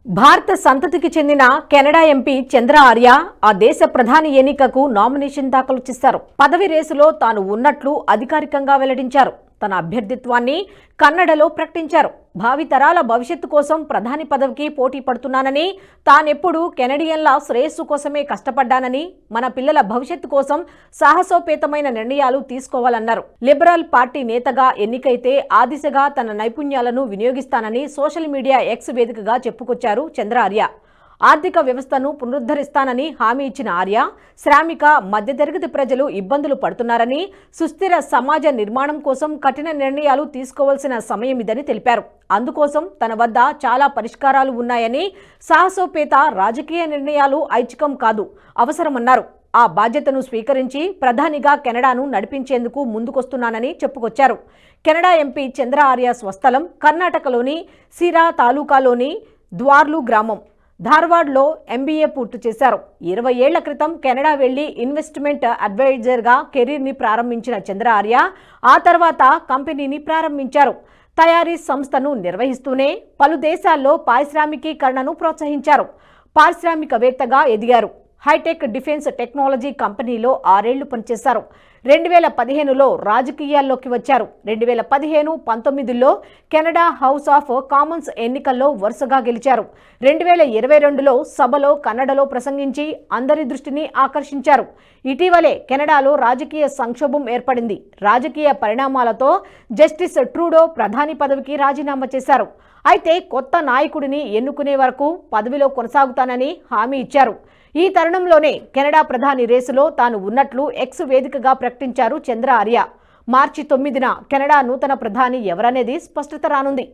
భారత సంతతికి చెందిన కెనడా ఎంపీ చంద్ర ఆర్య ఆ దేశ ప్రధాని ఎన్నికకు నామినేషన్ దాఖలు చేశారు. పదవి రేసులో తాను ఉన్నట్లు అధికారికంగా వెల్లడించారు. తన అభ్యర్థిత్వాన్ని కన్నడలో ప్రకటించారు. భావితరాల భవిష్యత్తు కోసం ప్రధాని పదవికి పోటీ పడుతున్నానని, తానెప్పుడు కెనడియన్ల శ్రేయస్సు కోసమే కష్టపడ్డానని, మన పిల్లల భవిష్యత్తు కోసం సాహసోపేతమైన నిర్ణయాలు తీసుకోవాలన్నారు. లిబరల్ పార్టీ నేతగా ఎన్నికైతే ఆ దిశగా తన నైపుణ్యాలను వినియోగిస్తానని సోషల్ మీడియా ఎక్స్ వేదికగా చెప్పుకొచ్చారు చంద్ర ఆర్య. ఆర్థిక వ్యవస్థను పునరుద్ధరిస్తానని హామీ ఇచ్చిన ఆర్య, శ్రామిక మధ్యతరగతి ప్రజలు ఇబ్బందులు పడుతున్నారని, సుస్థిర సమాజ నిర్మాణం కోసం కఠిన నిర్ణయాలు తీసుకోవాల్సిన సమయం ఇదని తెలిపారు. అందుకోసం తన వద్ద చాలా పరిష్కారాలు ఉన్నాయని, సాహసోపేత రాజకీయ నిర్ణయాలు ఐచ్ఛికం కాదు, అవసరమన్నారు. ఆ బాధ్యతను స్వీకరించి ప్రధానిగా కెనడాను నడిపించేందుకు ముందుకొస్తున్నానని చెప్పుకొచ్చారు. కెనడా ఎంపీ చంద్ర ఆర్య స్వస్థలం కర్ణాటకలోని సిరా తాలూకాలోని ద్వార్లు గ్రామం. ధార్వాడ్లో ఎంబీఏ పూర్తి చేశారు. 20 ఏళ్ల క్రితం కెనడా వెళ్లి ఇన్వెస్ట్మెంట్ అడ్వైజర్గా కెరీర్ని ప్రారంభించిన చంద్ర ఆర్య ఆ తర్వాత కంపెనీని ప్రారంభించారు. తయారీ సంస్థను నిర్వహిస్తూనే పలు దేశాల్లో పారిశ్రామికీకరణను ప్రోత్సహించారు. పారిశ్రామికవేత్తగా ఎదిగారు. హైటెక్ డిఫెన్స్ టెక్నాలజీ కంపెనీలో 6 ఏళ్లు పనిచేశారు. 2015లో రాజకీయాల్లోకి వచ్చారు. 2015-19లో కెనడా హౌస్ ఆఫ్ కామన్స్ ఎన్నికల్లో వరుసగా గెలిచారు. 2022లో సభలో కన్నడలో ప్రసంగించి అందరి దృష్టిని ఆకర్షించారు. ఇటీవలే కెనడాలో రాజకీయ సంక్షోభం ఏర్పడింది. రాజకీయ పరిణామాలతో జస్టిస్ ట్రూడో ప్రధాని పదవికి రాజీనామా చేశారు. అయితే కొత్త నాయకుడిని ఎన్నుకునే వరకు పదవిలో కొనసాగుతానని హామీ ఇచ్చారు. ఈ తరుణంలోనే కెనడా ప్రధాని రేసులో తాను ఉన్నట్లు ఎక్స్ వేదికగా ప్రకటించారు చంద్ర ఆర్య. మార్చి 9న కెనడా నూతన ప్రధాని ఎవరనేది స్పష్టత రానుంది.